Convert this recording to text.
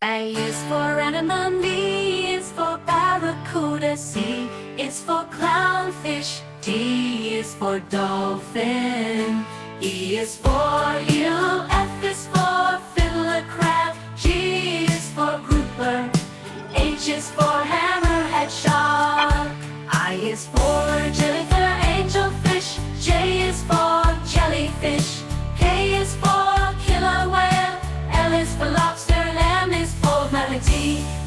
A is for anemone, B is for barracuda, C is for clownfish, D is for dolphin, E is for eel, F is for fiddler crab, G is for grouper, H is for hammerhead shark, I is for Victorian Angelfish, J is for jellyfish, K is for killer whale, L is for lobster, M is for Manatee.